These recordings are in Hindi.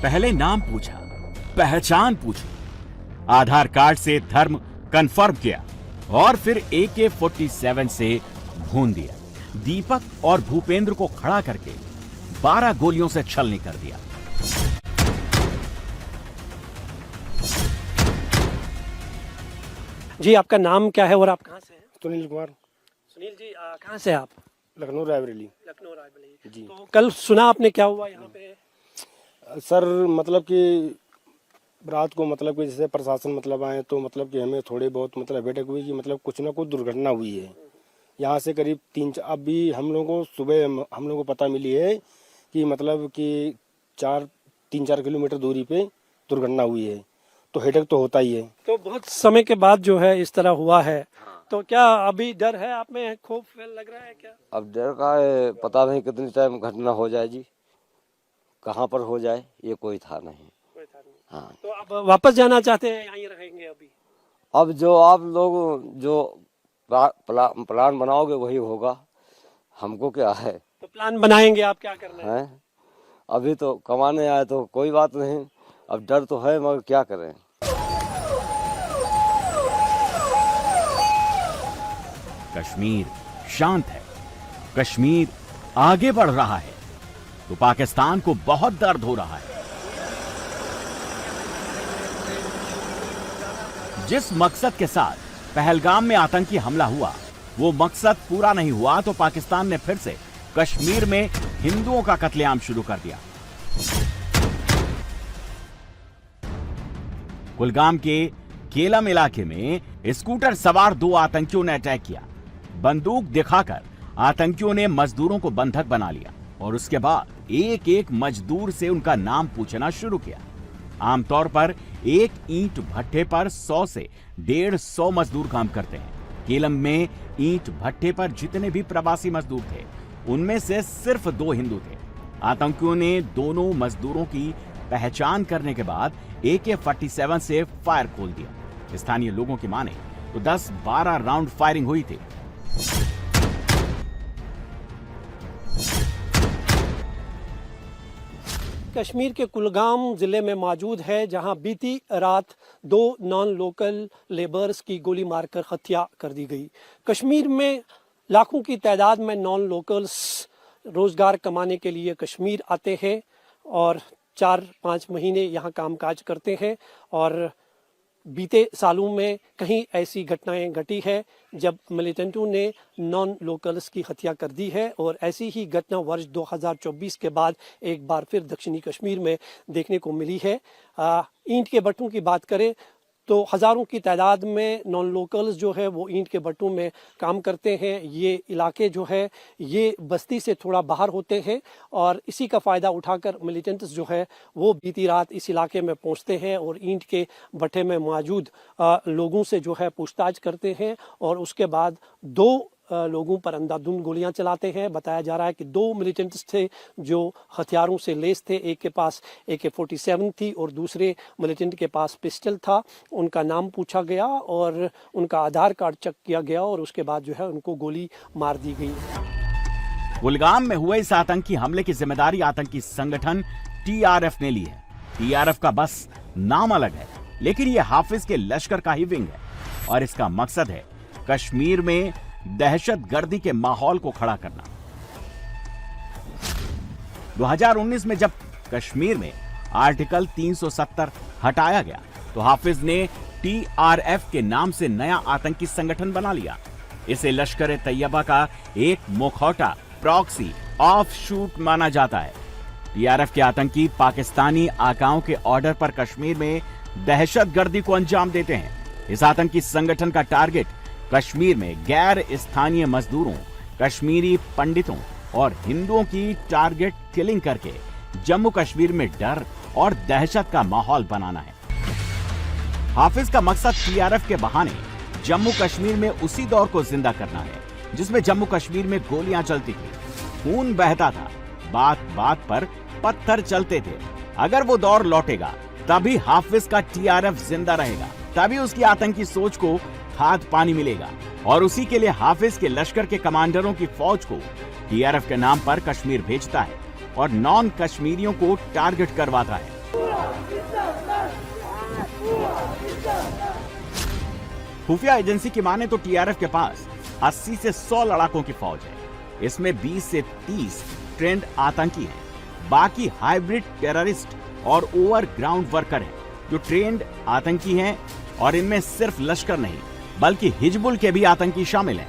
पहले नाम पूछा, पहचान पूछी, आधार कार्ड से धर्म कंफर्म किया और फिर AK-47 से भून दिया। दीपक और भूपेंद्र को खड़ा करके 12 गोलियों से छलनी कर दिया। जी, आपका नाम क्या है और आप कहाँ से हैं? सुनील कुमार। सुनील जी, कहाँ से आप? लखनऊ रायबरेली। लखनऊ रायबरेली जी। तो कल सुना आपने क्या हुआ यहाँ पे? सर मतलब कि रात को मतलब कि जैसे प्रशासन मतलब आए तो मतलब कि हमें थोड़ी बहुत मतलब बैठक हुई कि मतलब कुछ ना कुछ दुर्घटना हुई है। यहाँ से करीब 3 अभी हम लोगों को सुबह हम लोगों को पता मिली है कि मतलब कि 3-4 किलोमीटर दूरी पे दुर्घटना हुई है। तो हेडक तो होता ही है। तो बहुत समय के बाद जो है इस तरह हुआ है, तो क्या अभी डर है आप में, खौफ लग रहा है क्या? अब डर का है, पता नहीं कितनी टाइम घटना हो जाए जी, कहाँ पर हो जाए ये कोई था नहीं। हाँ, तो आप वापस जाना चाहते हैं, यहीं रहेंगे अभी? अब जो आप लोग जो प्लान बनाओगे वही होगा, हमको क्या है। तो प्लान बनाएंगे, आप क्या करना है? अभी तो कमाने आए तो कोई बात नहीं, अब डर तो है मगर क्या करें। कश्मीर शांत है, कश्मीर आगे बढ़ रहा है तो पाकिस्तान को बहुत दर्द हो रहा है। जिस मकसद के साथ पहलगाम में आतंकी हमला हुआ वो मकसद पूरा नहीं हुआ तो पाकिस्तान ने फिर से कश्मीर में हिंदुओं का कत्लेआम शुरू कर दिया। कुलगाम के केलम इलाके में स्कूटर सवार 2 आतंकियों ने अटैक किया। बंदूक दिखाकर आतंकियों ने मजदूरों को बंधक बना लिया और उसके बाद एक एक मजदूर से उनका नाम पूछना शुरू किया। आमतौर पर एक ईंट भट्ठे पर 100 से 150 मजदूर काम करते हैं। केलम में ईंट भट्ठे पर जितने भी प्रवासी मजदूर थे उनमें से सिर्फ 2 हिंदू थे। आतंकियों ने दोनों मजदूरों की पहचान करने के बाद AK-47 से फायर खोल दिया। स्थानीय लोगों की माने तो 10-12 राउंड फायरिंग हुई थी। कश्मीर के कुलगाम जिले में मौजूद है, जहां बीती रात 2 नॉन लोकल लेबर्स की गोली मारकर हत्या कर दी गई। कश्मीर में लाखों की तादाद में नॉन लोकल्स रोजगार कमाने के लिए कश्मीर आते हैं और 4-5 महीने यहाँ कामकाज करते हैं और बीते सालों में कहीं ऐसी घटनाएं घटी है जब मिलिटेंटों ने नॉन लोकल्स की हत्या कर दी है और ऐसी ही घटना वर्ष 2024 के बाद एक बार फिर दक्षिणी कश्मीर में देखने को मिली है। ईंट के भट्टों की बात करें तो हज़ारों की तादाद में नॉन लोकल्स जो है वो ईंट के भट्टों में काम करते हैं। ये इलाके जो है ये बस्ती से थोड़ा बाहर होते हैं और इसी का फ़ायदा उठाकर मिलिटेंट्स जो है वो बीती रात इस इलाके में पहुंचते हैं और ईंट के भट्टे में मौजूद लोगों से जो है पूछताछ करते हैं और उसके बाद 2 लोगों पर अंधाधुंध गोलियां चलाते हैं। बताया जा रहा है कि 2 मिलिटेंट्स थे जो हथियारों से लैस थे। एक के पास AK-47 थी और दूसरे मिलिटेंट के पास पिस्टल था। उनका नाम पूछा गया और उनका आधार कार्ड चेक किया गया और उसके बाद जो है उनको गोली मार दी गई। कुलगाम में हुए इस आतंकी हमले की जिम्मेदारी आतंकी संगठन TRF ने ली है। TRF का बस नाम अलग है लेकिन यह हाफिज के लश्कर का ही विंग है और इसका मकसद है कश्मीर में दहशतगर्दी के माहौल को खड़ा करना। 2019 में जब कश्मीर में आर्टिकल 370 हटाया गया तो हाफिज ने TRF के नाम से नया आतंकी संगठन बना लिया। इसे लश्कर ए तैयबा का एक मुखौटा प्रॉक्सी ऑफशूट माना जाता है। TRF के आतंकी पाकिस्तानी आकाओं के ऑर्डर पर कश्मीर में दहशतगर्दी को अंजाम देते हैं। इस आतंकी संगठन का टारगेट कश्मीर में गैर स्थानीय मजदूरों, कश्मीरी पंडितों और हिंदुओं की टारगेट किलिंग करके जम्मू कश्मीर में डर और दहशत का माहौल बनाना है। हाफिज का मकसद TRF के बहाने जम्मू कश्मीर में उसी दौर को जिंदा करना है जिसमें जम्मू कश्मीर में गोलियां चलती थी, खून बहता था, बात बात पर पत्थर चलते थे। अगर वो दौर लौटेगा तभी हाफिज का TRF जिंदा रहेगा, तभी उसकी आतंकी सोच को खाद पानी मिलेगा और उसी के लिए हाफिज के लश्कर के कमांडरों की फौज को TRF के नाम पर कश्मीर भेजता है और नॉन कश्मीरियों को टारगेट करवाता है। खुफिया एजेंसी की माने तो टीआरएफ के पास 80 से 100 लड़ाकों की फौज है। इसमें 20 से 30 ट्रेंड आतंकी हैं। बाकी हाइब्रिड टेररिस्ट और ओवरग्राउंड वर्कर हैं जो ट्रेंड आतंकी हैं, और इनमें सिर्फ लश्कर नहीं बल्कि हिजबुल के भी आतंकी शामिल हैं।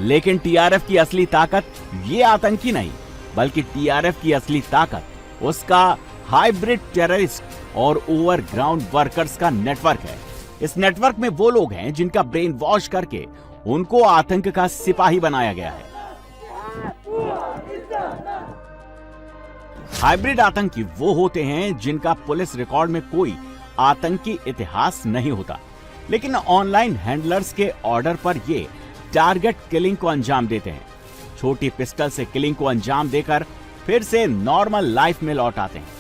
लेकिन टीआरएफ की असली ताकत ये आतंकी नहीं, बल्कि टीआरएफ की असली ताकत उसका हाइब्रिड टेररिस्ट और ओवरग्राउंड वर्कर्स का नेटवर्क है। इस नेटवर्क में वो लोग हैं जिनका ब्रेन वॉश करके उनको आतंक का सिपाही बनाया गया है। हाइब्रिड आतंकी वो होते हैं जिनका पुलिस रिकॉर्ड में कोई आतंकी इतिहास नहीं होता, लेकिन ऑनलाइन हैंडलर्स के ऑर्डर पर ये टारगेट किलिंग को अंजाम देते हैं। छोटी पिस्टल से किलिंग को अंजाम देकर फिर से नॉर्मल लाइफ में लौट आते हैं।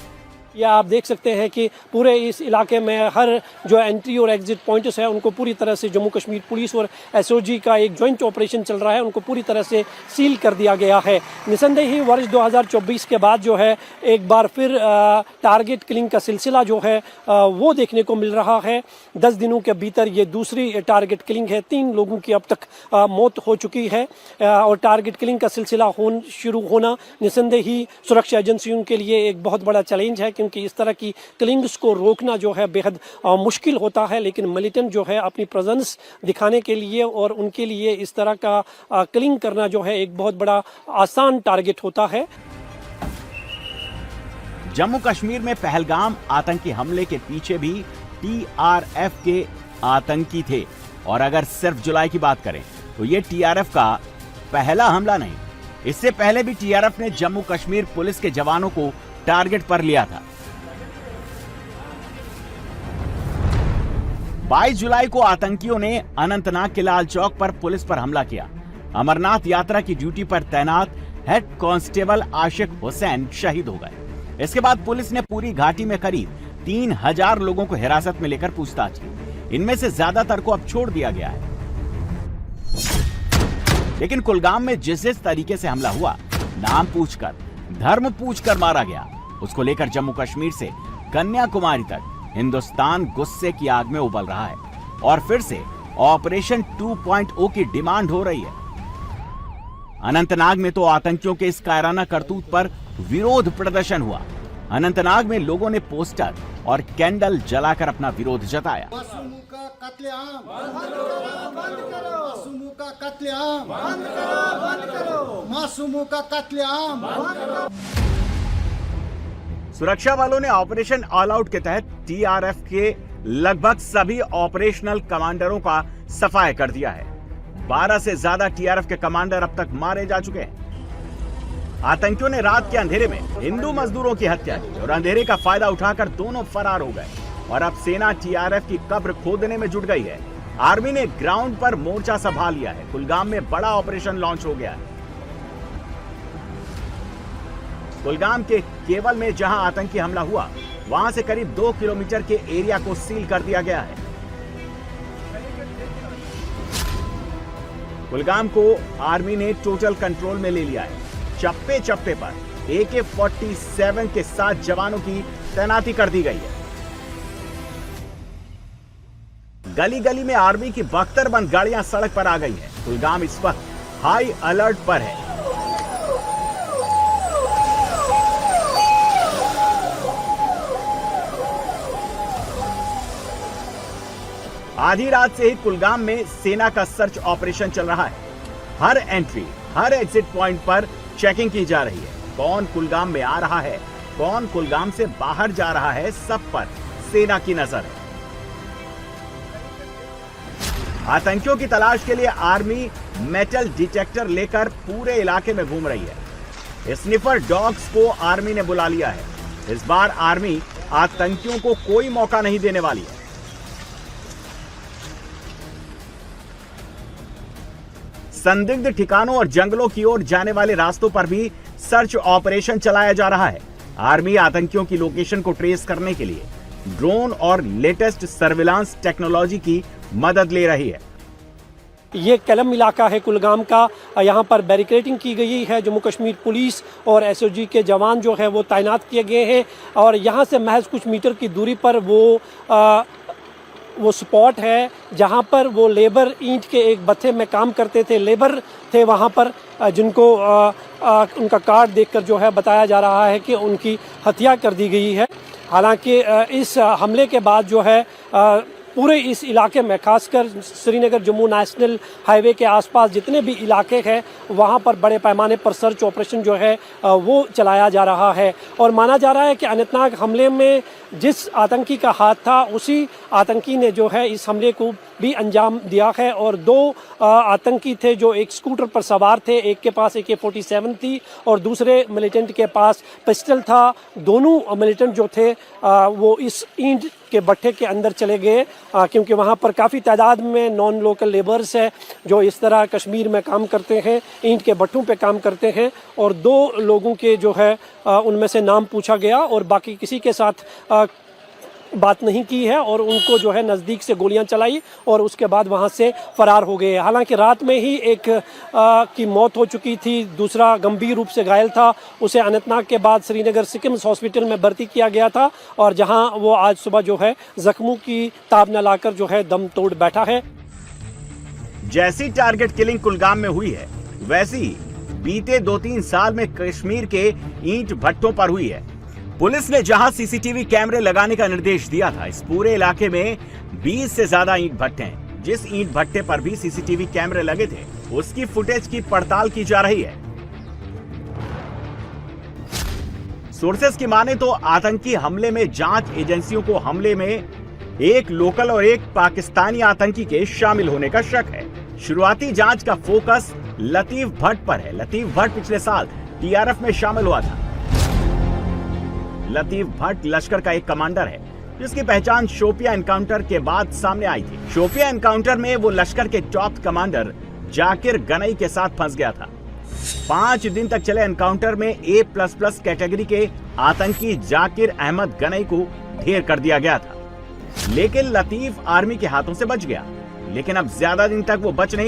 या आप देख सकते हैं कि पूरे इस इलाके में हर जो एंट्री और एग्जिट पॉइंट्स है उनको पूरी तरह से जम्मू कश्मीर पुलिस और एसओजी का एक जॉइंट ऑपरेशन चल रहा है, उनको पूरी तरह से सील कर दिया गया है। निसंदेह ही वर्ष 2024 के बाद जो है एक बार फिर टारगेट किलिंग का सिलसिला जो है वो देखने को मिल रहा है। 10 दिनों के भीतर ये दूसरी टारगेट किलिंग है। 3 लोगों की अब तक मौत हो चुकी है और टारगेट किलिंग का सिलसिला शुरू होना निसंदेह ही सुरक्षा एजेंसियों के लिए एक बहुत बड़ा चैलेंज है, क्योंकि इस तरह की किलिंग्स को रोकना जो है बेहद मुश्किल होता है। लेकिन मिलिटेंट जो है अपनी प्रेजेंस दिखाने के लिए और उनके लिए इस तरह का किलिंग करना जो है एक बहुत बड़ा आसान टारगेट होता है। जम्मू कश्मीर में पहलगाम आतंकी हमले के पीछे भी टीआरएफ के आतंकी थे, और अगर सिर्फ जुलाई की बात करें तो ये टीआरएफ का पहला हमला नहीं। इससे पहले भी टीआरएफ ने जम्मू कश्मीर पुलिस के जवानों को टारगेट पर लिया था। 22 जुलाई को आतंकियों ने अनंतनाग के लाल चौक पर पुलिस पर हमला किया। अमरनाथ यात्रा की ड्यूटी पर तैनात हेड कांस्टेबल आशिक हुसैन शहीद हो गए। इसके बाद पुलिस ने पूरी घाटी में करीब 3000 लोगों को हिरासत में लेकर पूछताछ की। इनमें से ज्यादातर को अब छोड़ दिया गया है। लेकिन कुलगाम में जिस तरीके से हमला हुआ, नाम पूछकर, धर्म पूछकर मारा गया, उसको लेकर जम्मू कश्मीर से कन्याकुमारी तक हिंदुस्तान गुस्से की आग में उबल रहा है, और फिर से ऑपरेशन 2.0 की डिमांड हो रही है। अनंतनाग में तो आतंकियों के इस कायराना करतूत पर विरोध प्रदर्शन हुआ। अनंतनाग में लोगों ने पोस्टर और कैंडल जलाकर अपना विरोध जताया। मासूमों का कत्लेआम बंद करो, बंद करो। मासूमों का कत्लेआम बंद करो, बंद करो। मासूमों का कत्लेआम बंद करो। सुरक्षा वालों ने ऑपरेशन ऑल आउट के तहत टीआरएफ के लगभग सभी ऑपरेशनल कमांडरों का सफाया कर दिया है। 12 से ज्यादा टीआरएफ के कमांडर अब तक मारे जा चुके हैं। आतंकियों ने रात के अंधेरे में हिंदू मजदूरों की हत्या की और अंधेरे का फायदा उठाकर दोनों फरार हो गए, और अब सेना टीआरएफ की कब्र खोदने में जुट गई है। आर्मी ने ग्राउंड पर मोर्चा संभाल लिया है। कुलगाम में बड़ा ऑपरेशन लॉन्च हो गया है। कुलगाम के केवल में जहां आतंकी हमला हुआ, वहां से करीब 2 किलोमीटर के एरिया को सील कर दिया गया है। कुलगाम को आर्मी ने टोटल कंट्रोल में ले लिया है। चप्पे चप्पे पर AK-47 के साथ जवानों की तैनाती कर दी गई है। गली गली में आर्मी की बख्तरबंद गाड़ियां सड़क पर आ गई हैं। कुलगाम इस वक्त हाई अलर्ट पर है। आधी रात से ही कुलगाम में सेना का सर्च ऑपरेशन चल रहा है। हर एंट्री, हर एग्जिट पॉइंट पर चेकिंग की जा रही है। कौन कुलगाम में आ रहा है, कौन कुलगाम से बाहर जा रहा है, सब पर सेना की नजर है। आतंकियों की तलाश के लिए आर्मी मेटल डिटेक्टर लेकर पूरे इलाके में घूम रही है। स्निफर डॉग्स को आर्मी ने बुला लिया है। इस बार आर्मी आतंकियों को कोई मौका नहीं देने वाली है। संदिग्ध ठिकानों और जंगलों की ओर जाने वाले रास्तों पर भी सर्च ऑपरेशन चलाया जा रहा है। आर्मी आतंकियों की लोकेशन को ट्रेस करने के लिए ड्रोन और लेटेस्ट सर्विलांस टेक्नोलॉजी की मदद ले रही है। ये केलम इलाका है कुलगाम का। यहाँ पर बैरिकेडिंग की गई है। जम्मू कश्मीर पुलिस और एसओजी के जवान जो है वो तैनात किए गए हैं, और यहाँ से महज कुछ मीटर की दूरी पर वो वो स्पॉट है जहाँ पर वो लेबर ईंट के एक भट्ठे में काम करते थे, लेबर थे वहाँ पर, जिनको उनका कार्ड देखकर जो है बताया जा रहा है कि उनकी हत्या कर दी गई है। हालांकि इस हमले के बाद जो है पूरे इस इलाके में, खासकर श्रीनगर जम्मू नेशनल हाईवे के आसपास जितने भी इलाके हैं वहाँ पर बड़े पैमाने पर सर्च ऑपरेशन जो है वो चलाया जा रहा है। और माना जा रहा है कि अनंतनाग हमले में जिस आतंकी का हाथ था उसी आतंकी ने जो है इस हमले को भी अंजाम दिया है। और 2 आतंकी थे जो एक स्कूटर पर सवार थे, एक के पास AK-47 थी और दूसरे मिलिटेंट के पास पिस्टल था। दोनों मिलिटेंट जो थे वो इस ईंट के भट्ठे के अंदर चले गए, क्योंकि वहाँ पर काफ़ी तादाद में नॉन लोकल लेबर्स है जो इस तरह कश्मीर में काम करते हैं, ईंट के भट्ठों पे काम करते हैं। और 2 लोगों के जो है उनमें से नाम पूछा गया और बाकी किसी के साथ बात नहीं की है और उनको जो है नज़दीक से गोलियां चलाई और उसके बाद वहां से फरार हो गए। हालांकि रात में ही एक की मौत हो चुकी थी, दूसरा गंभीर रूप से घायल था, उसे अनंतनाग के बाद श्रीनगर सिकिम्स हॉस्पिटल में भर्ती किया गया था और जहां वो आज सुबह जो है जख्मों की ताब न लाकर जो है दम तोड़ बैठा है। जैसी टारगेट किलिंग कुलगाम में हुई है वैसी बीते 2-3 साल में कश्मीर के ईंट भट्टों पर हुई है। पुलिस ने जहां सीसीटीवी कैमरे लगाने का निर्देश दिया था, इस पूरे इलाके में 20 से ज्यादा ईंट भट्टे हैं। जिस ईंट भट्टे पर भी सीसीटीवी कैमरे लगे थे उसकी फुटेज की पड़ताल की जा रही है। सोर्सेस की माने तो आतंकी हमले में जांच एजेंसियों को हमले में एक लोकल और एक पाकिस्तानी आतंकी के शामिल होने का शक है। शुरुआती जांच का फोकस लतीफ भट्ट पर है। लतीफ भट्ट पिछले साल TRF में शामिल हुआ था। लतीफ भट्ट लश्कर का एक कमांडर है जिसकी पहचान शोपिया एनकाउंटर के बाद सामने आई थी। शोपिया एनकाउंटर में वो लश्कर के टॉप कमांडर जाकिर गनई के साथ फंस गया था। 5 दिन तक चले एनकाउंटर में A++ कैटेगरी के आतंकी जाकिर अहमद गनई को ढेर कर दिया गया था, लेकिन लतीफ आर्मी के हाथों से बच गया। लेकिन अब ज्यादा दिन तक वो बच नहीं